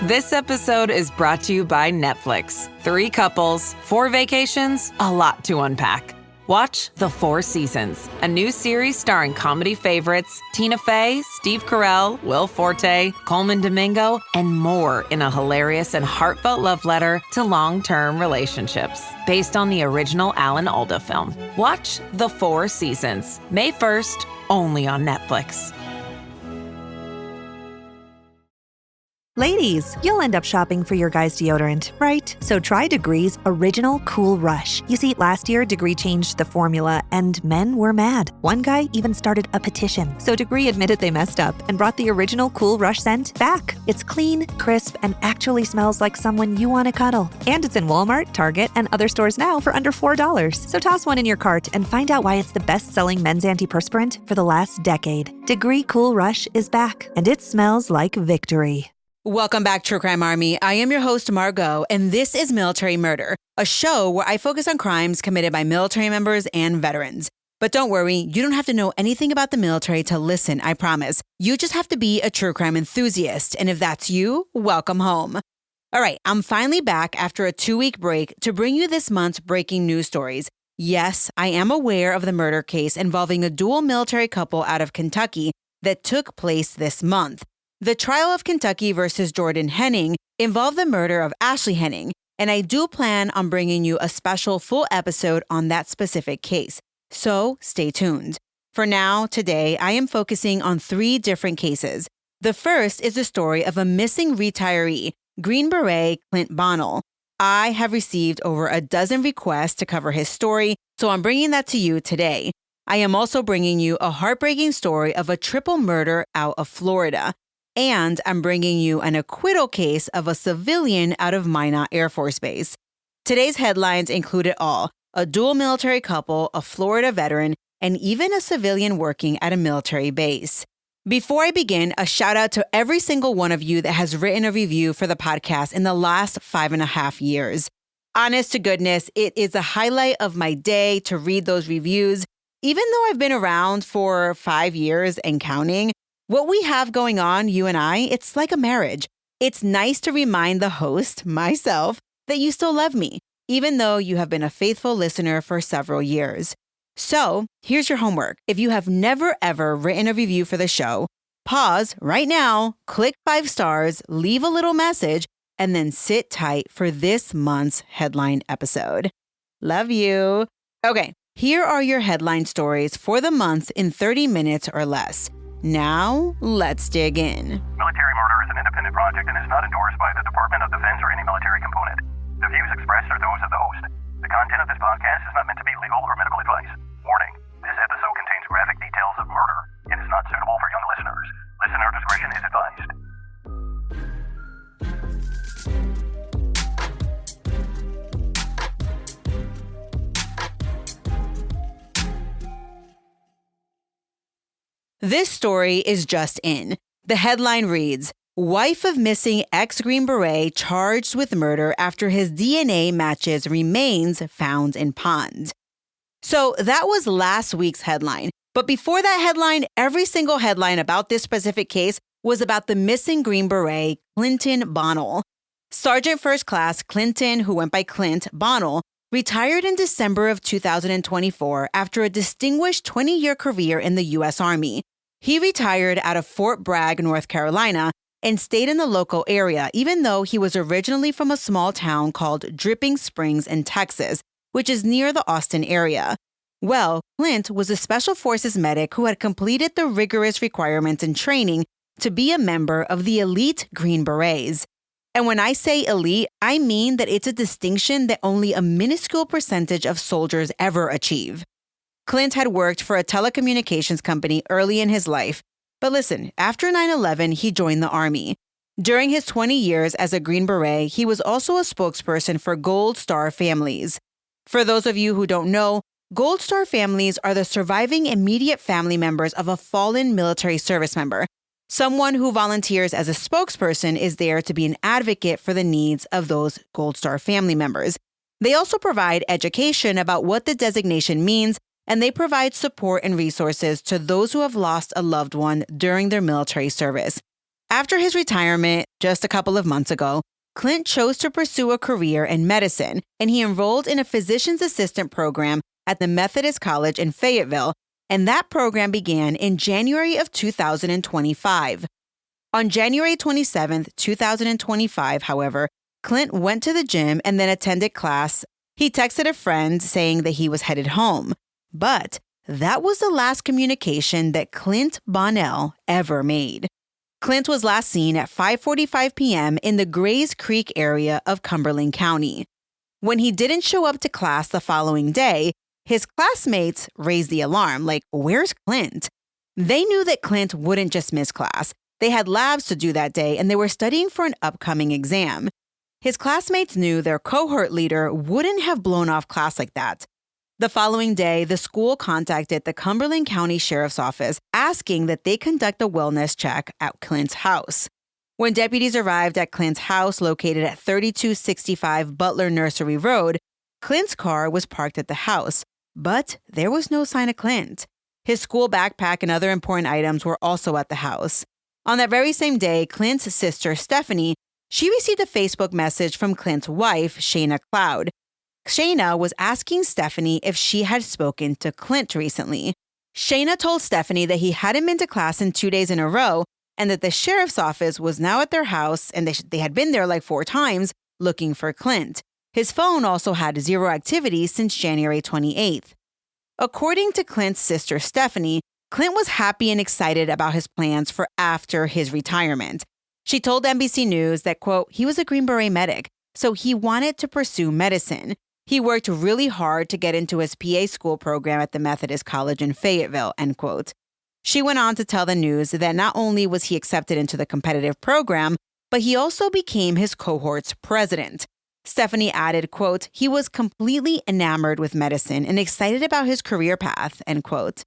This episode is brought to you by Netflix. 3 couples, 4 vacations, a lot to unpack. Watch The 4 Seasons, a new series starring comedy favorites Tina Fey, Steve Carell, Will Forte, Coleman Domingo, and more in a hilarious and heartfelt love letter to long-term relationships. Based on the original Alan Alda film. Watch The 4 Seasons, May 1st, only on Netflix. Ladies, you'll end up shopping for your guy's deodorant, right? So try Degree's Original Cool Rush. You see, last year, Degree changed the formula, and men were mad. One guy even started a petition. So Degree admitted they messed up and brought the Original Cool Rush scent back. It's clean, crisp, and actually smells like someone you want to cuddle. And it's in Walmart, Target, and other stores now for under $4. So toss one in your cart and find out why it's the best-selling men's antiperspirant for the last decade. Degree Cool Rush is back, and it smells like victory. Welcome back, True Crime Army. I am your host, Margot, and this is Military Murder, a show where I focus on crimes committed by military members and veterans. But don't worry, you don't have to know anything about the military to listen, I promise. You just have to be a true crime enthusiast, and if that's you, welcome home. All right, I'm finally back after a 2-week break to bring you this month's breaking news stories. Yes, I am aware of the murder case involving a dual military couple out of Kentucky that took place this month. The trial of Kentucky versus Jordan Henning involved the murder of Ashley Henning, and I do plan on bringing you a special full episode on that specific case. So stay tuned. For now, today, I am focusing on 3 different cases. The first is the story of a missing retiree, Green Beret Clint Bonnell. I have received over a dozen requests to cover his story, so I'm bringing that to you today. I am also bringing you a heartbreaking story of a triple murder out of Florida. And I'm bringing you an acquittal case of a civilian out of Minot Air Force Base. Today's headlines include it all: a dual military couple, a Florida veteran, and even a civilian working at a military base. Before I begin, a shout out to every single one of you that has written a review for the podcast in the last 5.5 years. Honest to goodness, it is a highlight of my day to read those reviews. Even though I've been around for 5 years and counting, what we have going on, you and I, it's like a marriage. It's nice to remind the host, myself, that you still love me, even though you have been a faithful listener for several years. So here's your homework. If you have never, ever written a review for the show, pause right now, click 5 stars, leave a little message, and then sit tight for this month's headline episode. Love you. Okay, here are your headline stories for the month in 30 minutes or less. Now, let's dig in. Military murder is an independent project and is not endorsed by the Department of Defense or any military component. The views expressed are those of the host. The content of this podcast is not meant to be legal or medical advice. Warning, this episode contains graphic details of murder and is not suitable for young listeners. Listener discretion is advised. This story is just in. The headline reads, "Wife of missing ex-Green Beret charged with murder after his DNA matches remains found in pond." So that was last week's headline. But before that headline, every single headline about this specific case was about the missing Green Beret, Clinton Bonnell. Sergeant First Class Clinton, who went by Clint Bonnell, retired in December of 2024 after a distinguished 20-year career in the U.S. Army. He retired out of Fort Bragg, North Carolina, and stayed in the local area, even though he was originally from a small town called Dripping Springs in Texas, which is near the Austin area. Well, Clint was a Special Forces medic who had completed the rigorous requirements and training to be a member of the elite Green Berets. And when I say elite, I mean that it's a distinction that only a minuscule percentage of soldiers ever achieve. Clint had worked for a telecommunications company early in his life. But listen, after 9/11, he joined the Army. During his 20 years as a Green Beret, he was also a spokesperson for Gold Star families. For those of you who don't know, Gold Star families are the surviving immediate family members of a fallen military service member. Someone who volunteers as a spokesperson is there to be an advocate for the needs of those Gold Star family members. They also provide education about what the designation means, and they provide support and resources to those who have lost a loved one during their military service. After his retirement just a couple of months ago, Clint chose to pursue a career in medicine, and he enrolled in a physician's assistant program at the Methodist College in Fayetteville, and that program began in January of 2025. On January 27, 2025, however, Clint went to the gym and then attended class. He texted a friend saying that he was headed home. But that was the last communication that Clint Bonnell ever made. Clint was last seen at 5:45 p.m. in the Grays Creek area of Cumberland County. When he didn't show up to class the following day, his classmates raised the alarm, like, where's Clint? They knew that Clint wouldn't just miss class. They had labs to do that day, and they were studying for an upcoming exam. His classmates knew their cohort leader wouldn't have blown off class like that. The following day, the school contacted the Cumberland County Sheriff's Office asking that they conduct a wellness check at Clint's house. When deputies arrived at Clint's house located at 3265 Butler Nursery Road, Clint's car was parked at the house, but there was no sign of Clint. His school backpack and other important items were also at the house. On that very same day, Clint's sister, Stephanie, she received a Facebook message from Clint's wife, Shana Cloud. Shana was asking Stephanie if she had spoken to Clint recently. Shana told Stephanie that he hadn't been to class in 2 days in a row and that the sheriff's office was now at their house and they had been there like 4 times looking for Clint. His phone also had 0 activity since January 28th. According to Clint's sister, Stephanie, Clint was happy and excited about his plans for after his retirement. She told NBC News that, quote, he was a Green Beret medic, so he wanted to pursue medicine. He worked really hard to get into his PA school program at the Methodist College in Fayetteville, end quote. She went on to tell the news that not only was he accepted into the competitive program, but he also became his cohort's president. Stephanie added, quote, he was completely enamored with medicine and excited about his career path, end quote.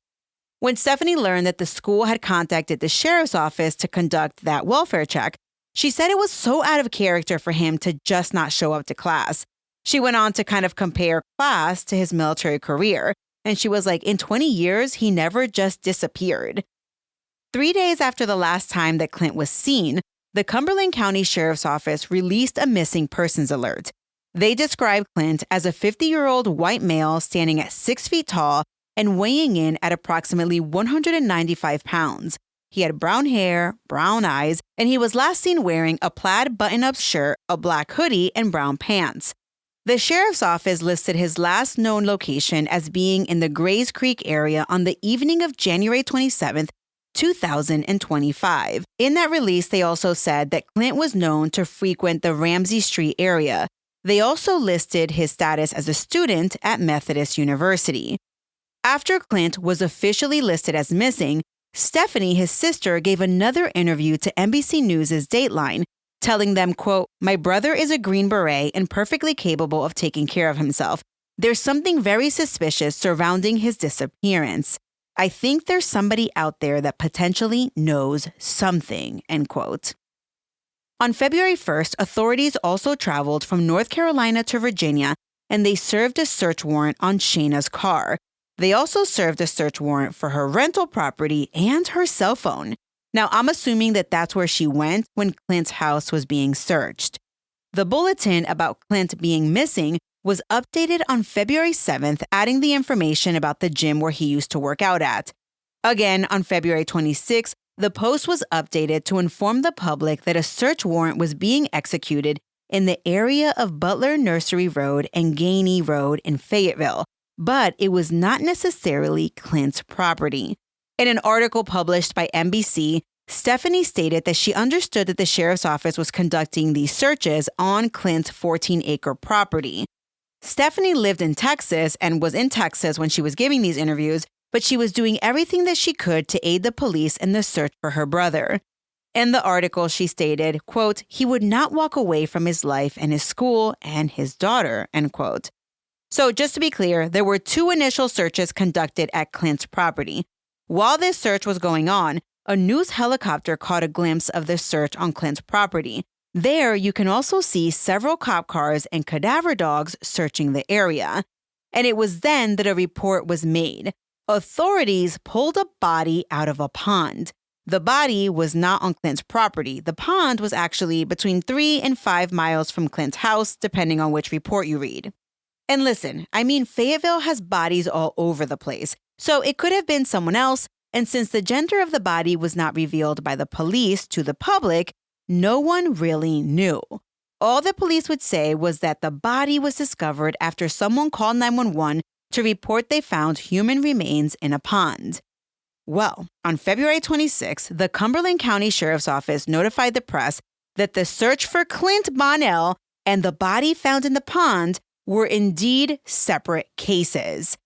When Stephanie learned that the school had contacted the sheriff's office to conduct that welfare check, she said it was so out of character for him to just not show up to class. She went on to kind of compare class to his military career, and she was like, in 20 years, he never just disappeared. 3 days after the last time that Clint was seen, the Cumberland County Sheriff's Office released a missing persons alert. They described Clint as a 50-year-old white male standing at 6 feet tall and weighing in at approximately 195 pounds. He had brown hair, brown eyes, and he was last seen wearing a plaid button-up shirt, a black hoodie, and brown pants. The sheriff's office listed his last known location as being in the Grays Creek area on the evening of January 27th, 2025. In that release, they also said that Clint was known to frequent the Ramsey Street area. They also listed his status as a student at Methodist University. After Clint was officially listed as missing, Stephanie, his sister, gave another interview to NBC News' Dateline, telling them, quote, my brother is a Green Beret and perfectly capable of taking care of himself. There's something very suspicious surrounding his disappearance. I think there's somebody out there that potentially knows something, end quote. On February 1st, authorities also traveled from North Carolina to Virginia, and they served a search warrant on Shana's car. They also served a search warrant for her rental property and her cell phone. Now, I'm assuming that that's where she went when Clint's house was being searched. The bulletin about Clint being missing was updated on February 7th, adding the information about the gym where he used to work out at. Again, on February 26th, the post was updated to inform the public that a search warrant was being executed in the area of Butler Nursery Road and Gainey Road in Fayetteville, but it was not necessarily Clint's property. In an article published by NBC, Stephanie stated that she understood that the sheriff's office was conducting these searches on Clint's 14-acre property. Stephanie lived in Texas and was in Texas when she was giving these interviews, but she was doing everything that she could to aid the police in the search for her brother. In the article, she stated, quote, he would not walk away from his life and his school and his daughter, end quote. So just to be clear, there were 2 initial searches conducted at Clint's property. While this search was going on, a news helicopter caught a glimpse of the search on Clint's property. There, you can also see several cop cars and cadaver dogs searching the area. And it was then that a report was made. Authorities pulled a body out of a pond. The body was not on Clint's property. The pond was actually between 3 and 5 miles from Clint's house, depending on which report you read. And listen, Fayetteville has bodies all over the place, so it could have been someone else, and since the gender of the body was not revealed by the police to the public, no one really knew. All the police would say was that the body was discovered after someone called 911 to report they found human remains in a pond. Well, on February 26, the Cumberland County Sheriff's Office notified the press that the search for Clint Bonnell and the body found in the pond were indeed separate cases.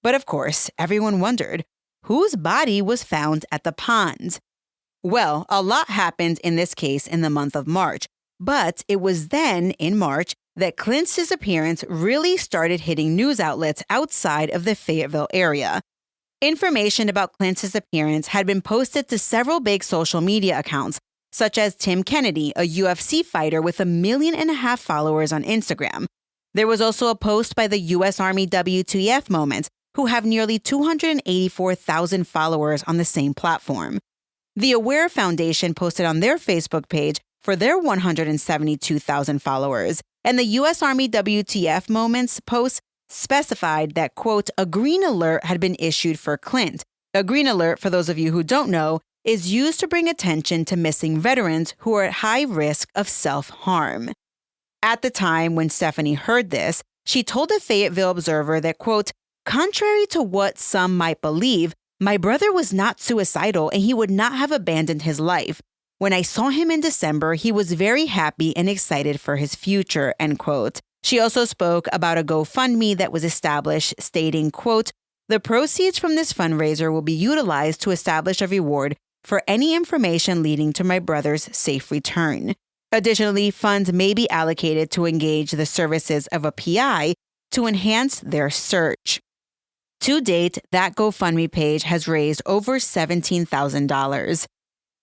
But of course, everyone wondered, whose body was found at the pond? Well, a lot happened in this case in the month of March, but it was then, in March, that Clint's disappearance really started hitting news outlets outside of the Fayetteville area. Information about Clint's disappearance had been posted to several big social media accounts, such as Tim Kennedy, a UFC fighter with 1.5 million followers on Instagram. There was also a post by the U.S. Army WTF Moments, who have nearly 284,000 followers on the same platform. The Aware Foundation posted on their Facebook page for their 172,000 followers, and the U.S. Army WTF Moments post specified that, quote, a green alert had been issued for Clint. A green alert, for those of you who don't know, is used to bring attention to missing veterans who are at high risk of self-harm. At the time when Stephanie heard this, she told the Fayetteville Observer that, quote, contrary to what some might believe, my brother was not suicidal and he would not have abandoned his life. When I saw him in December, he was very happy and excited for his future, end quote. She also spoke about a GoFundMe that was established, stating, quote, the proceeds from this fundraiser will be utilized to establish a reward for any information leading to my brother's safe return. Additionally, funds may be allocated to engage the services of a PI to enhance their search. To date, that GoFundMe page has raised over $17,000.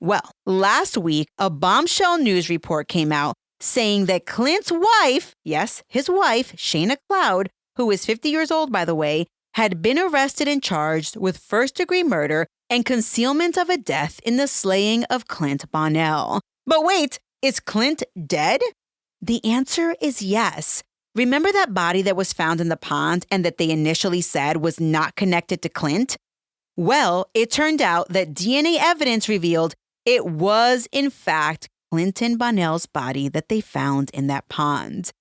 Well, last week, a bombshell news report came out saying that Clint's wife, yes, his wife, Shana Cloud, who is 50 years old, by the way, had been arrested and charged with first-degree murder and concealment of a death in the slaying of Clint Bonnell. But wait, is Clint dead? The answer is yes. Remember that body that was found in the pond and that they initially said was not connected to Clint? Well, it turned out that DNA evidence revealed it was, in fact, Clinton Bonnell's body that they found in that pond.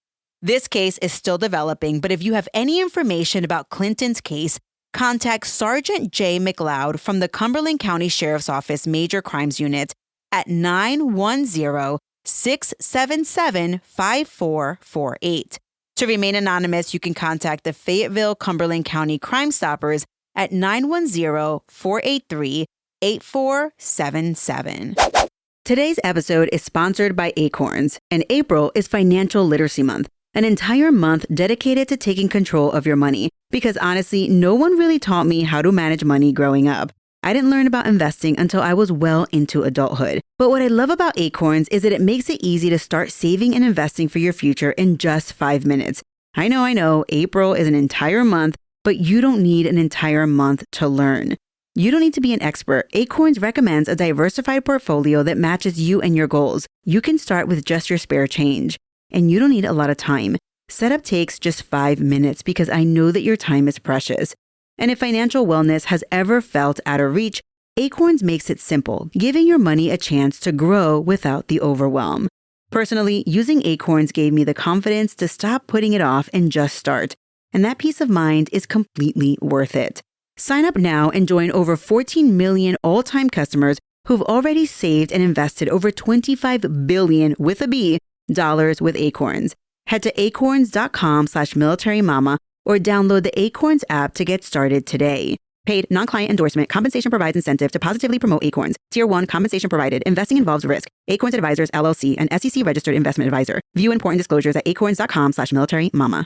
This case is still developing, but if you have any information about Clinton's case, contact Sergeant J. McLeod from the Cumberland County Sheriff's Office Major Crimes Unit at 910-677-5448. To remain anonymous, you can contact the Fayetteville Cumberland County Crime Stoppers at 910-483-8477. Today's episode is sponsored by Acorns, and April is Financial Literacy Month, an entire month dedicated to taking control of your money. Because honestly, no one really taught me how to manage money growing up. I didn't learn about investing until I was well into adulthood. But what I love about Acorns is that it makes it easy to start saving and investing for your future in just 5 minutes. I know, April is an entire month, but you don't need an entire month to learn. You don't need to be an expert. Acorns recommends a diversified portfolio that matches you and your goals. You can start with just your spare change, and you don't need a lot of time. Setup takes just 5 minutes because I know that your time is precious. And if financial wellness has ever felt out of reach, Acorns makes it simple, giving your money a chance to grow without the overwhelm. Personally, using Acorns gave me the confidence to stop putting it off and just start. And that peace of mind is completely worth it. Sign up now and join over 14 million all-time customers who've already saved and invested over $25 billion with a B dollars with Acorns. Head to acorns.com/militarymama or download the Acorns app to get started today. Paid non-client endorsement. Compensation provides incentive to positively promote Acorns. Tier 1 compensation provided. Investing involves risk. Acorns Advisors, LLC, an SEC registered investment advisor. View important disclosures at acorns.com/militarymama.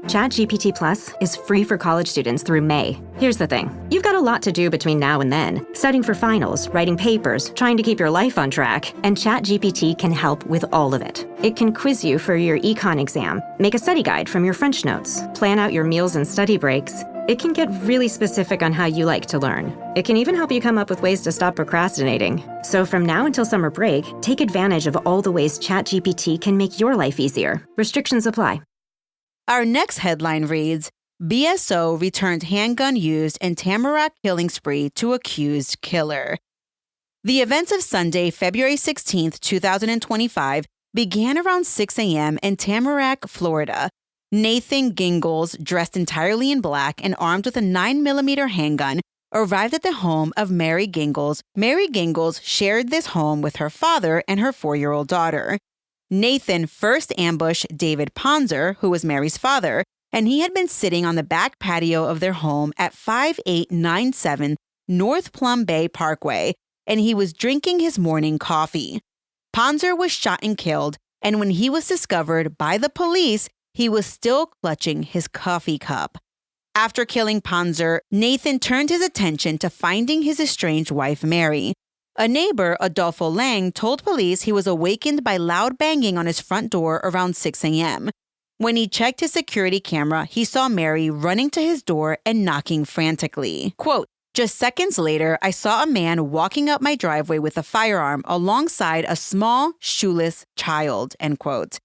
ChatGPT Plus is free for college students through May. Here's the thing. You've got a lot to do between now and then. Studying for finals, writing papers, trying to keep your life on track, and ChatGPT can help with all of it. It can quiz you for your econ exam, make a study guide from your French notes, plan out your meals and study breaks, It can get really specific on how you like to learn. It can even help you come up with ways to stop procrastinating. So from now until summer break, take advantage of all the ways ChatGPT can make your life easier. Restrictions apply. Our next headline reads, BSO returned handgun used in Tamarack killing spree to accused killer. The events of Sunday, February 16, 2025, began around 6 a.m. in Tamarack, Florida. Nathan Gingles, dressed entirely in black and armed with a 9mm handgun, arrived at the home of Mary Gingles. Mary Gingles shared this home with her father and her 4-year-old daughter. Nathan first ambushed David Ponzer, who was Mary's father, and he had been sitting on the back patio of their home at 5897 North Plum Bay Parkway, and he was drinking his morning coffee. Ponzer was shot and killed, and when he was discovered by the police, he was still clutching his coffee cup. After killing Ponzer, Nathan turned his attention to finding his estranged wife, Mary. A neighbor, Adolfo Lang, told police he was awakened by loud banging on his front door around 6 a.m. When he checked his security camera, he saw Mary running to his door and knocking frantically. Quote, "Just seconds later, I saw a man walking up my driveway with a firearm alongside a small, shoeless child," end quote.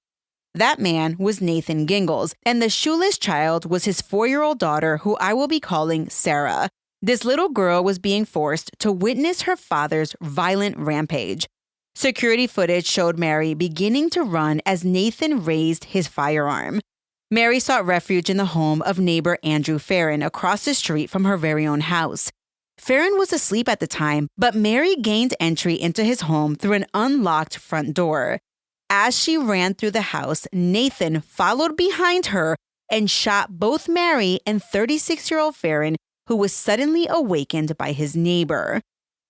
That man was Nathan Gingles, and the shoeless child was his 4-year-old daughter, who I will be calling Sarah. This little girl was being forced to witness her father's violent rampage. Security footage showed Mary beginning to run as Nathan raised his firearm. Mary sought refuge in the home of neighbor Andrew Farron across the street from her very own house. Farron was asleep at the time, but Mary gained entry into his home through an unlocked front door. As she ran through the house, Nathan followed behind her and shot both Mary and 36-year-old Farron, who was suddenly awakened by his neighbor.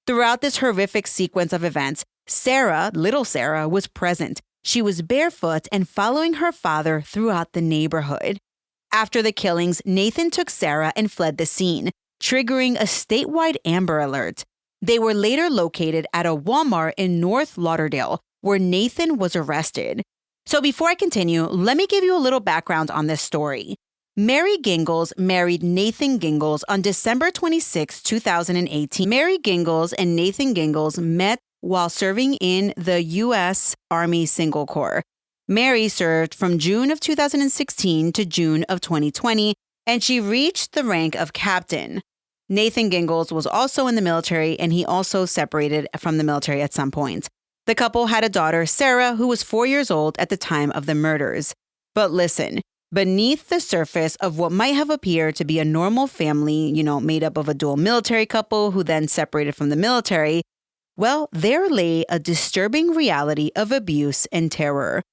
Throughout this horrific sequence of events, Sarah, little Sarah, was present. She was barefoot and following her father throughout the neighborhood. After the killings, Nathan took Sarah and fled the scene, triggering a statewide Amber Alert. They were later located at a Walmart in North Lauderdale, where Nathan was arrested. So before I continue, let me give you a little background on this story. Mary Gingles married Nathan Gingles on December 26, 2018. Mary Gingles and Nathan Gingles met while serving in the U.S. Army Single Corps. Mary served from June of 2016 to June of 2020, and she reached the rank of captain. Nathan Gingles was also in the military, and he also separated from the military at some point. The couple had a daughter, Sarah, who was 4 years old at the time of the murders. But listen, beneath the surface of what might have appeared to be a normal family, made up of a dual military couple who then separated from the military, well, there lay a disturbing reality of abuse and terror.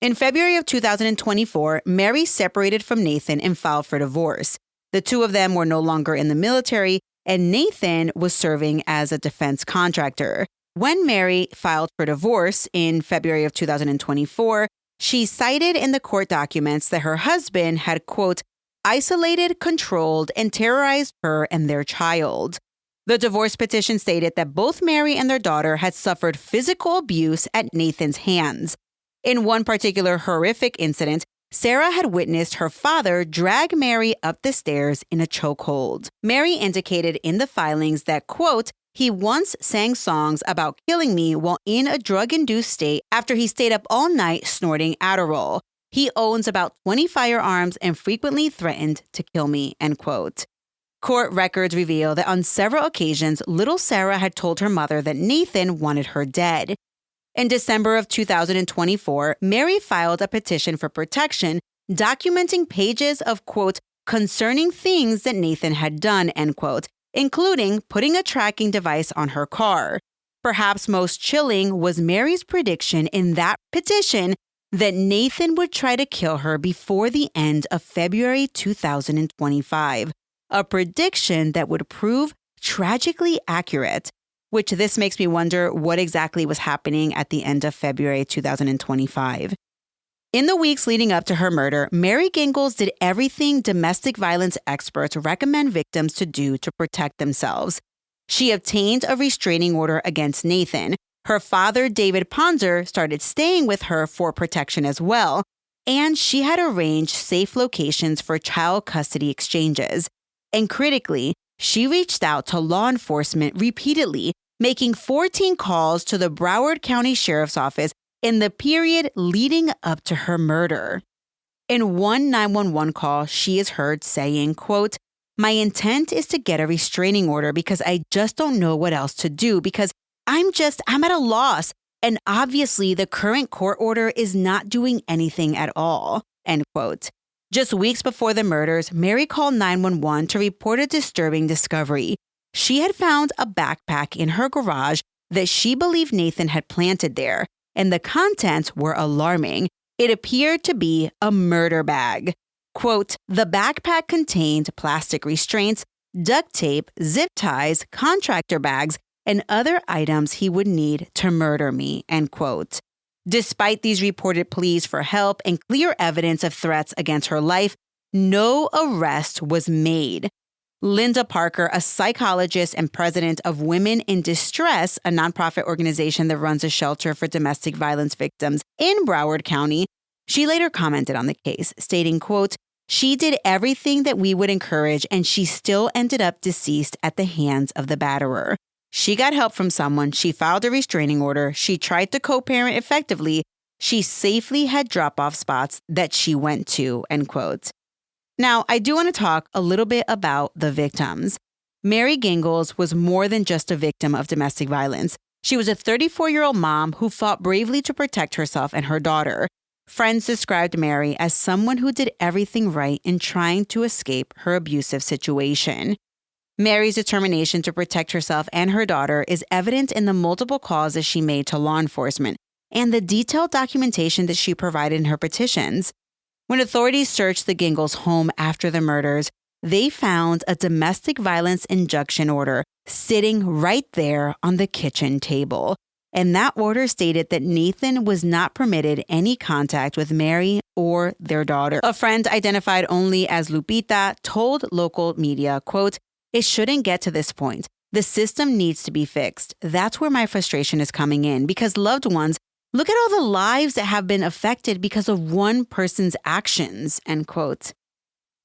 In February of 2024, Mary separated from Nathan and filed for divorce. The two of them were no longer in the military, and Nathan was serving as a defense contractor. When Mary filed for divorce in February of 2024, she cited in the court documents that her husband had, quote, isolated, controlled, and terrorized her and their child. The divorce petition stated that both Mary and their daughter had suffered physical abuse at Nathan's hands. In one particular horrific incident, Sarah had witnessed her father drag Mary up the stairs in a chokehold. Mary indicated in the filings that, quote, he once sang songs about killing me while in a drug-induced state after he stayed up all night snorting Adderall. He owns about 20 firearms and frequently threatened to kill me, end quote. Court records reveal that on several occasions, little Sarah had told her mother that Nathan wanted her dead. In December of 2024, Mary filed a petition for protection documenting pages of, quote, concerning things that Nathan had done, end quote, including putting a tracking device on her car. Perhaps most chilling was Mary's prediction in that petition that Nathan would try to kill her before the end of February 2025, a prediction that would prove tragically accurate, which this makes me wonder what exactly was happening at the end of February 2025. In the weeks leading up to her murder, Mary Gingles did everything domestic violence experts recommend victims to do to protect themselves. She obtained a restraining order against Nathan. Her father, David Ponzer, started staying with her for protection as well, and she had arranged safe locations for child custody exchanges. And critically, she reached out to law enforcement repeatedly, making 14 calls to the Broward County Sheriff's Office in the period leading up to her murder. In one 911 call, she is heard saying, quote, "My intent is to get a restraining order because I just don't know what else to do because I'm at a loss. And obviously the current court order is not doing anything at all," end quote. Just weeks before the murders, Mary called 911 to report a disturbing discovery. She had found a backpack in her garage that she believed Nathan had planted there, and the contents were alarming. It appeared to be a murder bag. Quote, "The backpack contained plastic restraints, duct tape, zip ties, contractor bags, and other items he would need to murder me," end quote. Despite these reported pleas for help and clear evidence of threats against her life, no arrest was made. Linda Parker, a psychologist and president of Women in Distress, a nonprofit organization that runs a shelter for domestic violence victims in Broward County, she later commented on the case, stating, quote, "She did everything that we would encourage, and she still ended up deceased at the hands of the batterer. She got help from someone. She filed a restraining order. She tried to co-parent effectively. She safely had drop-off spots that she went to," end quote. Now, I do want to talk a little bit about the victims. Mary Gingles was more than just a victim of domestic violence. She was a 34-year-old mom who fought bravely to protect herself and her daughter. Friends described Mary as someone who did everything right in trying to escape her abusive situation. Mary's determination to protect herself and her daughter is evident in the multiple calls that she made to law enforcement and the detailed documentation that she provided in her petitions. When authorities searched the Gingles' home after the murders, they found a domestic violence injunction order sitting right there on the kitchen table. And that order stated that Nathan was not permitted any contact with Mary or their daughter. A friend identified only as Lupita told local media, quote, "It shouldn't get to this point. The system needs to be fixed. That's where my frustration is coming in because loved ones, look at all the lives that have been affected because of one person's actions," end quote.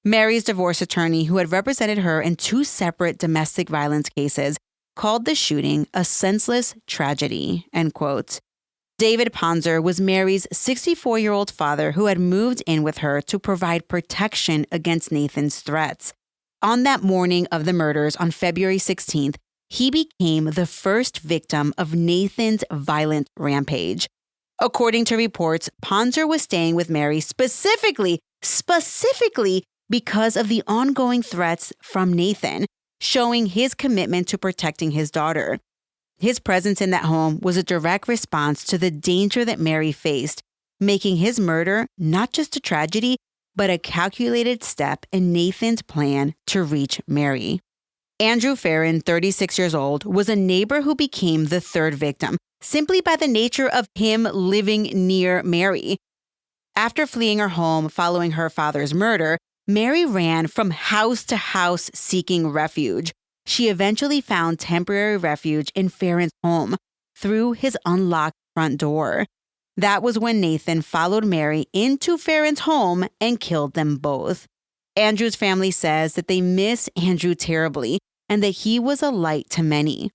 Mary's divorce attorney, who had represented her in 2 separate domestic violence cases, called the shooting a senseless tragedy, end quote. David Ponzer was Mary's 64-year-old father who had moved in with her to provide protection against Nathan's threats. On that morning of the murders on February 16th, he became the first victim of Nathan's violent rampage. According to reports, Ponzer was staying with Mary specifically because of the ongoing threats from Nathan, showing his commitment to protecting his daughter. His presence in that home was a direct response to the danger that Mary faced, making his murder not just a tragedy, but a calculated step in Nathan's plan to reach Mary. Andrew Farron, 36 years old, was a neighbor who became the third victim, simply by the nature of him living near Mary. After fleeing her home following her father's murder, Mary ran from house to house seeking refuge. She eventually found temporary refuge in Farron's home through his unlocked front door. That was when Nathan followed Mary into Farron's home and killed them both. Andrew's family says that they miss Andrew terribly and that he was a light to many.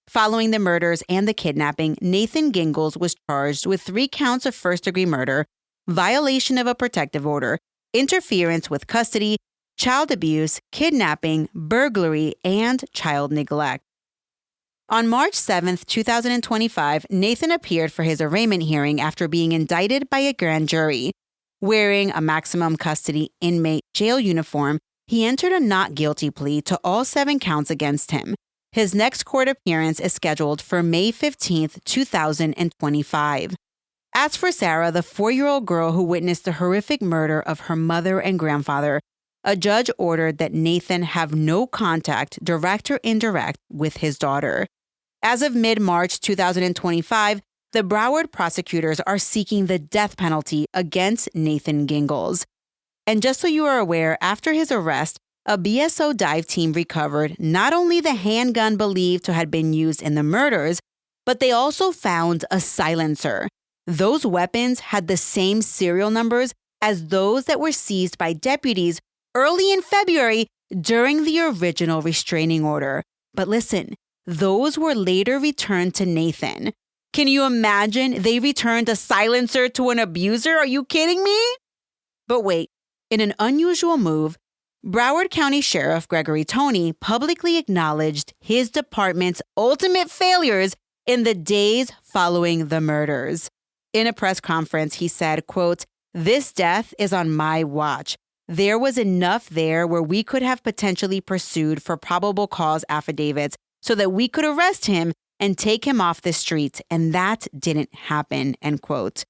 Following the murders and the kidnapping, Nathan Gingles was charged with 3 counts of first-degree murder, violation of a protective order, interference with custody, child abuse, kidnapping, burglary, and child neglect. On March 7, 2025, Nathan appeared for his arraignment hearing after being indicted by a grand jury. Wearing a maximum custody inmate jail uniform, he entered a not guilty plea to all 7 counts against him. His next court appearance is scheduled for May 15, 2025. As for Sarah, the 4-year-old girl who witnessed the horrific murder of her mother and grandfather, a judge ordered that Nathan have no contact, direct or indirect, with his daughter. As of mid-March 2025, the Broward prosecutors are seeking the death penalty against Nathan Gingles. And just so you are aware, after his arrest, a BSO dive team recovered not only the handgun believed to have been used in the murders, but they also found a silencer. Those weapons had the same serial numbers as those that were seized by deputies early in February during the original restraining order. But listen, those were later returned to Nathan. Can you imagine they returned a silencer to an abuser? Are you kidding me? But wait, in an unusual move, Broward County Sheriff Gregory Toney publicly acknowledged his department's ultimate failures in the days following the murders. In a press conference, he said, quote, "This death is on my watch. There was enough there where we could have potentially pursued for probable cause affidavits so that we could arrest him and take him off the street, and that didn't happen," end quote.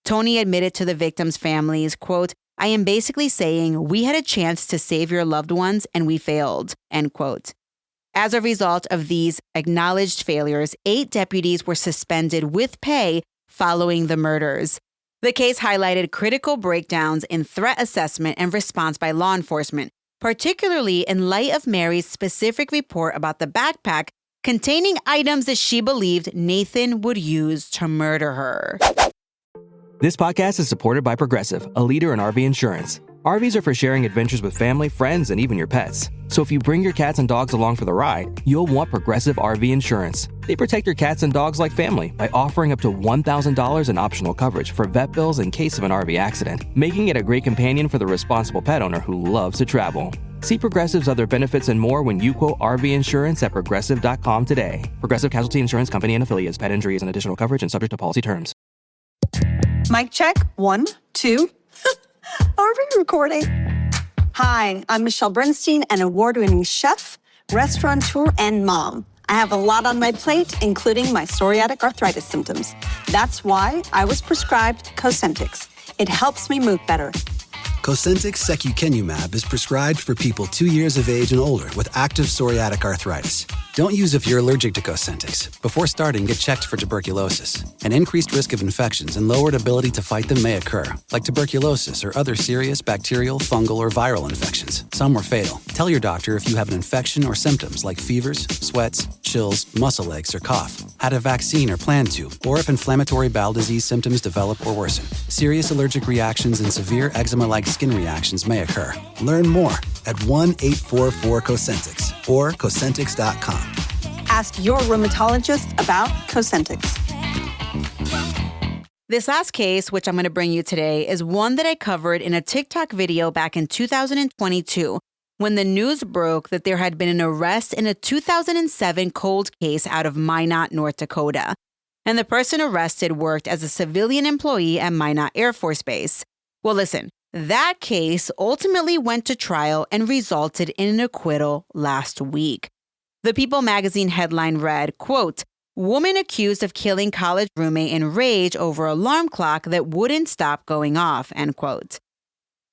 Toney admitted to the victims' families, quote, "I am basically saying we had a chance to save your loved ones and we failed," end quote. As a result of these acknowledged failures, 8 deputies were suspended with pay following the murders. The case highlighted critical breakdowns in threat assessment and response by law enforcement, particularly in light of Mary's specific report about the backpack containing items that she believed Nathan would use to murder her. This podcast is supported by Progressive, a leader in RV insurance. RVs are for sharing adventures with family, friends, and even your pets. So if you bring your cats and dogs along for the ride, you'll want Progressive RV insurance. They protect your cats and dogs like family by offering up to $1,000 in optional coverage for vet bills in case of an RV accident, making it a great companion for the responsible pet owner who loves to travel. See Progressive's other benefits and more when you quote RV insurance at Progressive.com today. Progressive Casualty Insurance Company and Affiliates. Pet injuries and additional coverage and subject to policy terms. Mic check. 1, 2. Are we recording? Hi, I'm Michelle Bernstein, an award-winning chef, restaurateur, and mom. I have a lot on my plate, including my psoriatic arthritis symptoms. That's why I was prescribed Cosentyx. It helps me move better. Cosentyx secukinumab is prescribed for people 2 years of age and older with active psoriatic arthritis. Don't use if you're allergic to Cosentyx. Before starting, get checked for tuberculosis. An increased risk of infections and lowered ability to fight them may occur, like tuberculosis or other serious bacterial, fungal, or viral infections. Some were fatal. Tell your doctor if you have an infection or symptoms like fevers, sweats, chills, muscle aches, or cough, had a vaccine or plan to, or if inflammatory bowel disease symptoms develop or worsen. Serious allergic reactions and severe eczema-like skin reactions may occur. Learn more at 1-844-COSENTYX or Cosentyx.com. Ask your rheumatologist about Cosentyx. This last case, which I'm going to bring you today, is one that I covered in a TikTok video back in 2022 when the news broke that there had been an arrest in a 2007 cold case out of Minot, North Dakota. And the person arrested worked as a civilian employee at Minot Air Force Base. Well, listen, that case ultimately went to trial and resulted in an acquittal last week. The People magazine headline read, quote, "Woman accused of killing college roommate in rage over alarm clock that wouldn't stop going off," end quote.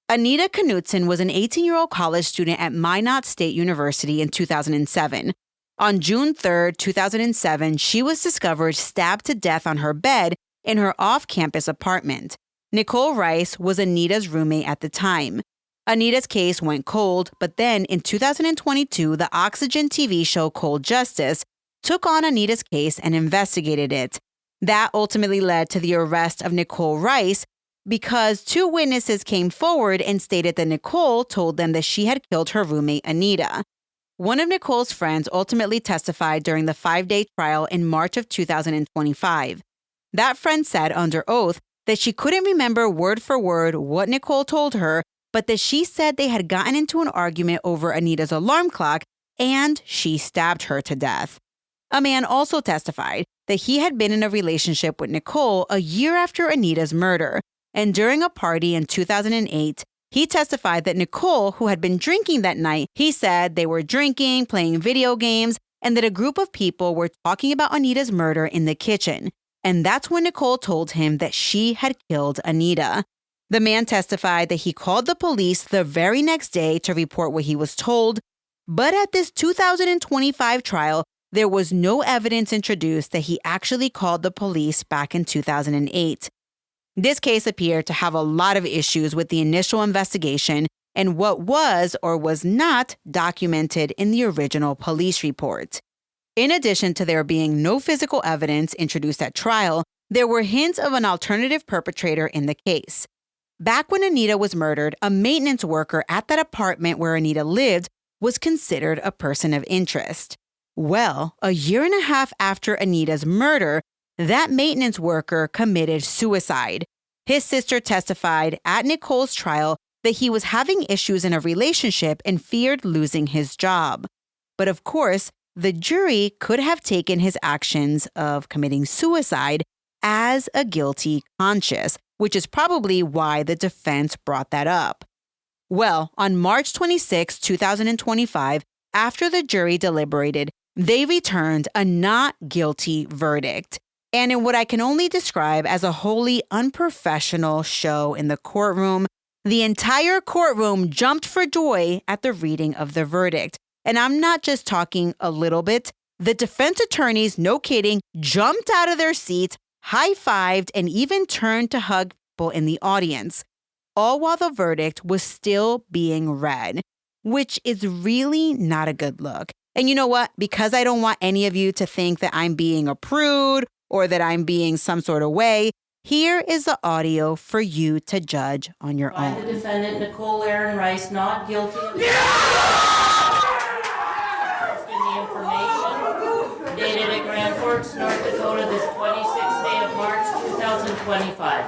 Anita Knutson was an 18-year-old college student at Minot State University in 2007. On June 3, 2007, she was discovered stabbed to death on her bed in her off-campus apartment. Nichole Rice was Anita's roommate at the time. Anita's case went cold, but then in 2022, the Oxygen TV show Cold Justice took on Anita's case and investigated it. That ultimately led to the arrest of Nichole Rice because 2 witnesses came forward and stated that Nichole told them that she had killed her roommate, Anita. One of Nichole's friends ultimately testified during the 5-day trial in March of 2025. That friend said under oath that she couldn't remember word for word what Nichole told her, but that she said they had gotten into an argument over Anita's alarm clock and she stabbed her to death. A man also testified that he had been in a relationship with Nichole a year after Anita's murder, and during a party in 2008, he testified that Nichole, who had been drinking that night, he said they were drinking, playing video games, and that a group of people were talking about Anita's murder in the kitchen. And that's when Nichole told him that she had killed Anita. The man testified that he called the police the very next day to report what he was told, but at this 2025 trial, there was no evidence introduced that he actually called the police back in 2008. This case appeared to have a lot of issues with the initial investigation and what was or was not documented in the original police report. In addition to there being no physical evidence introduced at trial, there were hints of an alternative perpetrator in the case. Back when Anita was murdered, a maintenance worker at that apartment where Anita lived was considered a person of interest. Well, a year and a half after Anita's murder, that maintenance worker committed suicide. His sister testified at Nichole's trial that he was having issues in a relationship and feared losing his job. But of course, the jury could have taken his actions of committing suicide as a guilty conscience, which is probably why the defense brought that up. Well, on March 26, 2025, after the jury deliberated, they returned a not guilty verdict. And in what I can only describe as a wholly unprofessional show in the courtroom, the entire courtroom jumped for joy at the reading of the verdict. And I'm not just talking a little bit. The defense attorneys, no kidding, jumped out of their seats, high-fived, and even turned to hug people in the audience, all while the verdict was still being read, which is really not a good look. And you know what? Because I don't want any of you to think that I'm being a prude or that I'm being some sort of way, here is the audio for you to judge on your own. The defendant, Nichole Rice, not guilty of the information dated at Grand Forks, North Dakota, this 26th day of March, 2025.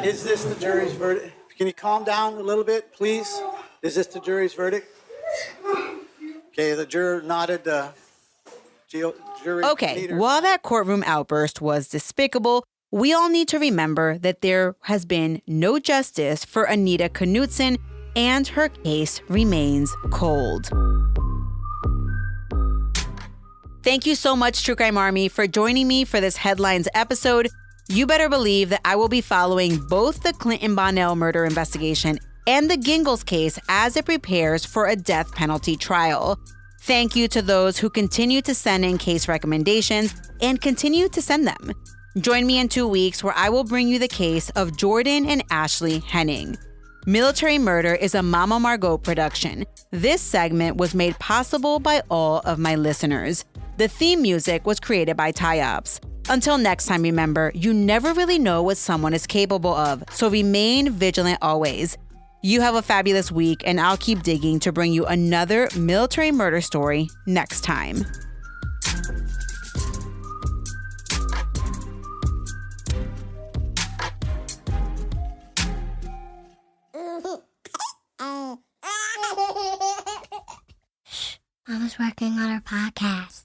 Is this the jury's verdict? Can you calm down a little bit, please? Is this the jury's verdict? Okay, the juror nodded. Jury Okay, leader. While that courtroom outburst was despicable, we all need to remember that there has been no justice for Anita Knutson, and her case remains cold. Thank you so much, True Crime Army, for joining me for this Headlines episode. You better believe that I will be following both the Clint and Bonnell murder investigation and the Gingles case as it prepares for a death penalty trial. Thank you to those who continue to send in case recommendations and continue to send them. Join me in 2 weeks where I will bring you the case of Jordan and Ashley Henning. Military Murder is a Mama Margot production. This segment was made possible by all of my listeners. The theme music was created by Ty-Ops. Until next time, remember, you never really know what someone is capable of, so remain vigilant always. You have a fabulous week, and I'll keep digging to bring you another military murder story next time. Mama's working on her podcast.